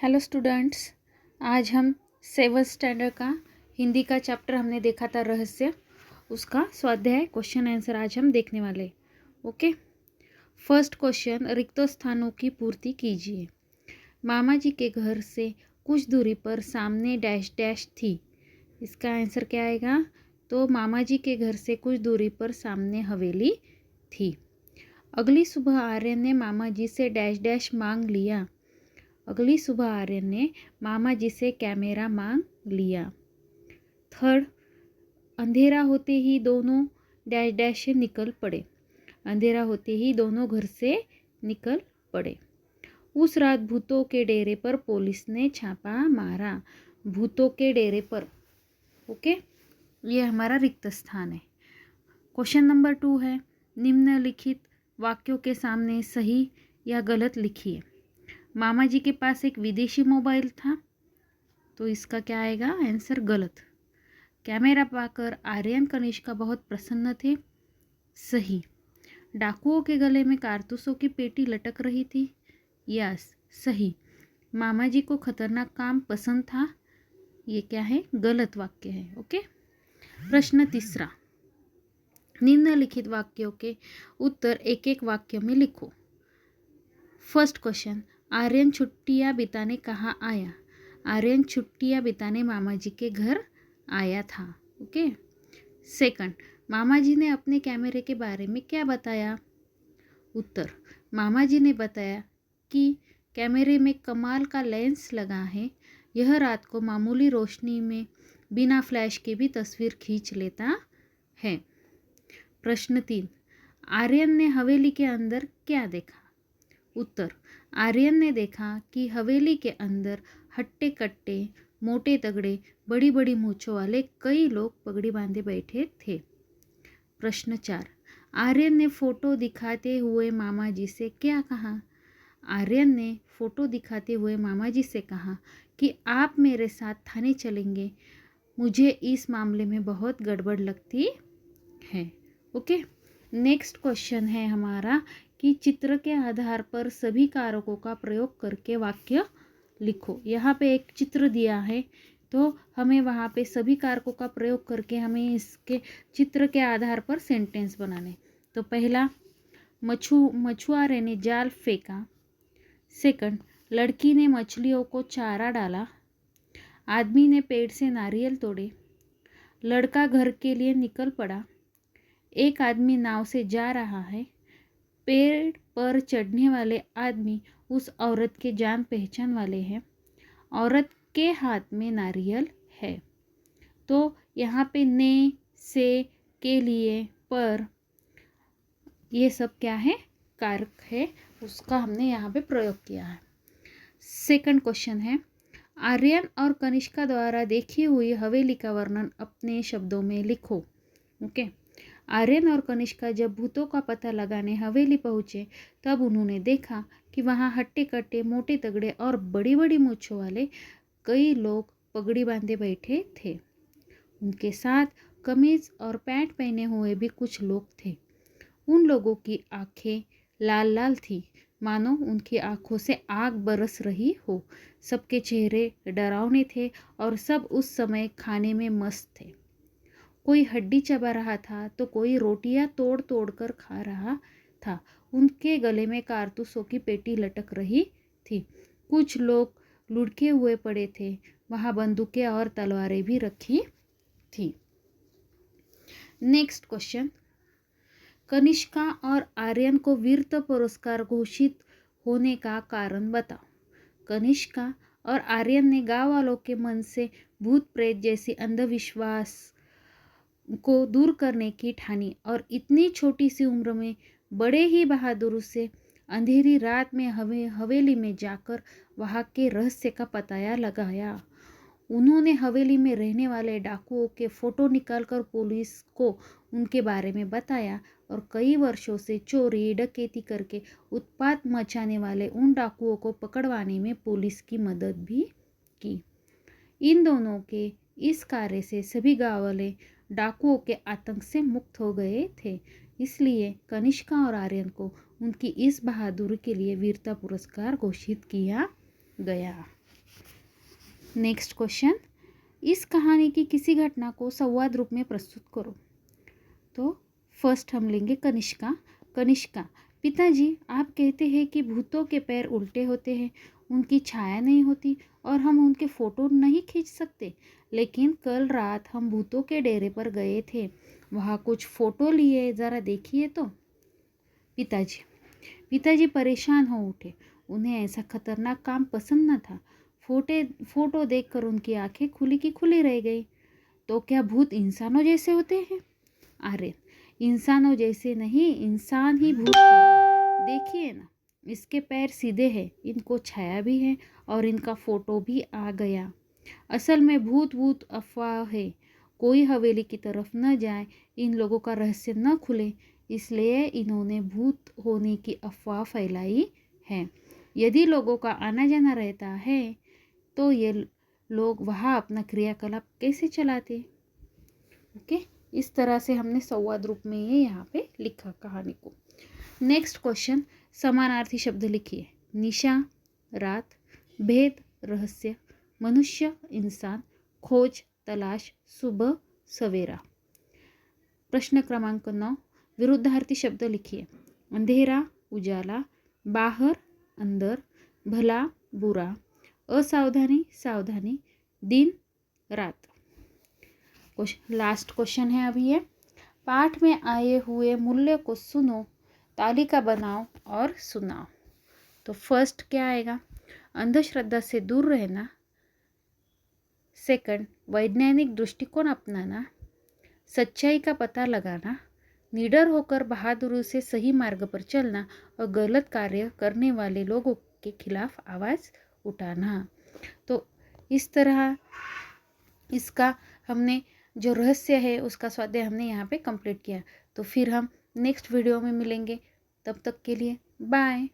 Hello students, आज हम 7th standard का हिंदी का चैप्टर हमने देखा था रहस्य, उसका स्वाध्याय क्वेश्चन आंसर आज हम देखने वाले। ओके, फर्स्ट क्वेश्चन, रिक्त स्थानों की पूर्ति कीजिए। मामा जी के घर से कुछ दूरी पर सामने डैश डैश थी। इसका आंसर क्या आएगा? तो मामा जी के घर से कुछ दूरी पर सामने हवेली थी। अगली सुबह आर्यन ने मामा जी से डैश डैश मांग लिया। अगली सुबह आर्यन ने मामा जी से कैमरा मांग लिया। थर्ड, अंधेरा होते ही दोनों डैश डैश से निकल पड़े। अंधेरा होते ही दोनों घर से निकल पड़े। उस रात भूतों के डेरे पर पुलिस ने छापा मारा। भूतों के डेरे पर। ओके, ये हमारा रिक्त स्थान है। क्वेश्चन नंबर 2 है, निम्नलिखित वाक्यों के सामने सही या गलत लिखिए। मामा जी के पास एक विदेशी मोबाइल था, तो इसका क्या आएगा? आंसर गलत। कैमरा पाकर आर्यन कनिष्का बहुत प्रसन्न थे, सही। डाकुओं के गले में कारतूसों की पेटी लटक रही थी, यस, सही। मामा जी को खतरनाक काम पसंद था, ये क्या है? गलत वाक्य है। ओके, प्रश्न तीसरा, निम्नलिखित वाक्यों के उत्तर एक एक वाक्य में लिखो। फर्स्ट क्वेश्चन, आर्यन छुट्टियां बिताने कहाँ आया? आर्यन छुट्टियां बिताने मामा जी के घर आया था। ओके। सेकंड, मामा जी ने अपने कैमरे के बारे में क्या बताया? उत्तर, मामा जी ने बताया कि कैमरे में कमाल का लेंस लगा है, यह रात को मामूली रोशनी में बिना फ्लैश के भी तस्वीर खींच लेता है। प्रश्न 3, आर्यन ने हवेली के अंदर क्या देखा? उत्तर, आर्यन ने देखा कि हवेली के अंदर हट्टे कट्टे, मोटे तगड़े, बड़ी बड़ी मूंछों वाले कई लोग पगड़ी बांधे बैठे थे। प्रश्न 4, आर्यन ने फोटो दिखाते हुए मामा जी से क्या कहा? आर्यन ने फोटो दिखाते हुए मामा जी से कहा कि आप मेरे साथ थाने चलेंगे, मुझे इस मामले में बहुत गड़बड़ लगती है। ओके, नेक्स्ट क्वेश्चन है हमारा कि चित्र के आधार पर सभी कारकों का प्रयोग करके वाक्य लिखो। यहाँ पे एक चित्र दिया है, तो हमें वहाँ पे सभी कारकों का प्रयोग करके हमें इसके चित्र के आधार पर सेंटेंस बनाने। तो पहला, मछुआरे ने जाल फेंका। सेकंड, लड़की ने मछलियों को चारा डाला। आदमी ने पेड़ से नारियल तोड़े। लड़का घर के लिए निकल पड़ा। एक आदमी नाव से जा रहा है। पेड़ पर चढ़ने वाले आदमी उस औरत के जान पहचान वाले हैं। औरत के हाथ में नारियल है। तो यहाँ पे ने, से, के लिए, पर, ये सब क्या है? कारक है, उसका हमने यहाँ पे प्रयोग किया है। सेकंड क्वेश्चन है, आर्यन और कनिष्का द्वारा देखी हुई हवेली का वर्णन अपने शब्दों में लिखो। ओके, आर्यन और कनिष्का जब भूतों का पता लगाने हवेली पहुँचे, तब उन्होंने देखा कि वहाँ हट्टे कट्टे, मोटे तगड़े और बड़ी बड़ी मूंछों वाले कई लोग पगड़ी बांधे बैठे थे। उनके साथ कमीज और पैंट पहने हुए भी कुछ लोग थे। उन लोगों की आंखें लाल लाल थी, मानो उनकी आंखों से आग बरस रही हो। सबके चेहरे डरावने थे और सब उस समय खाने में मस्त थे। कोई हड्डी चबा रहा था तो कोई रोटियां तोड़ तोड़ कर खा रहा था। उनके गले में कारतूसों की पेटी लटक रही थी। कुछ लोग लुढ़के हुए पड़े थे। वहाँ बंदूकें और तलवारें भी रखी थी। नेक्स्ट क्वेश्चन, कनिष्का और आर्यन को वीरता पुरस्कार घोषित होने का कारण बताओ। कनिष्का और आर्यन ने गांव वालों के मन से भूत प्रेत जैसी अंधविश्वास को दूर करने की ठानी और इतनी छोटी सी उम्र में बड़े ही बहादुर से अंधेरी रात में हवेली में जाकर वहाँ के रहस्य का पता लगाया। उन्होंने हवेली में रहने वाले डाकुओं के फोटो निकालकर पुलिस को उनके बारे में बताया और कई वर्षों से चोरी डकैती करके उत्पात मचाने वाले उन डाकुओं को पकड़वाने में पुलिस की मदद भी की। इन दोनों के इस कार्य से सभी गाँव वाले डाकुओं के आतंक से मुक्त हो गए थे। इसलिए कनिष्का और आर्यन को उनकी इस बहादुरी के लिए वीरता पुरस्कार घोषित किया गया। नेक्स्ट क्वेश्चन, इस कहानी की किसी घटना को संवाद रूप में प्रस्तुत करो। तो फर्स्ट हम लेंगे कनिष्का। कनिष्का, पिताजी आप कहते हैं कि भूतों के पैर उल्टे होते हैं, उनकी छाया नहीं होती और हम उनके फ़ोटो नहीं खींच सकते, लेकिन कल रात हम भूतों के डेरे पर गए थे, वहाँ कुछ फ़ोटो लिए, ज़रा देखिए तो। पिताजी परेशान हो उठे। उन्हें ऐसा खतरनाक काम पसंद न था। फोटो देखकर उनकी आंखें खुली की खुली रह गई। तो क्या भूत इंसानों जैसे होते हैं? आर्यन, इंसानों जैसे नहीं, इंसान ही भूत है। देखिए ना, इसके पैर सीधे हैं, इनको छाया भी है और इनका फोटो भी आ गया। असल में भूत अफवाह है। कोई हवेली की तरफ न जाए, इन लोगों का रहस्य न खुले, इसलिए इन्होंने भूत होने की अफवाह फैलाई है। यदि लोगों का आना जाना रहता है तो ये लोग वहाँ अपना क्रियाकलाप कैसे चलाते? ओके, इस तरह से हमने संवाद रूप में ये यहाँ पे लिखा कहानी को। नेक्स्ट क्वेश्चन, समानार्थी शब्द लिखिए। निशा, रात, भेद, रहस्य, मनुष्य, इंसान, खोज, तलाश, सुबह, सवेरा। प्रश्न क्रमांक 9, विरुद्धार्थी शब्द लिखिए। अंधेरा, उजाला, बाहर, अंदर, भला, बुरा, असावधानी, सावधानी, दिन, रात। लास्ट क्वेश्चन है अभी ये। पाठ में आए हुए मूल्य को सुनो, तालिका बनाओ और सुनाओ। तो फर्स्ट क्या आएगा? अंधश्रद्धा से दूर रहना। सेकंड, वैज्ञानिक दृष्टिकोण अपनाना। सच्चाई का पता लगाना। निडर होकर बहादुरी से सही मार्ग पर चलना और गलत कार्य करने वाले लोगों के खिलाफ आवाज़ उठाना। तो इस तरह इसका हमने जो रहस्य है उसका स्वाध्याय हमने यहाँ पे कंप्लीट किया। तो फिर हम नेक्स्ट वीडियो में मिलेंगे, तब तक के लिए बाय।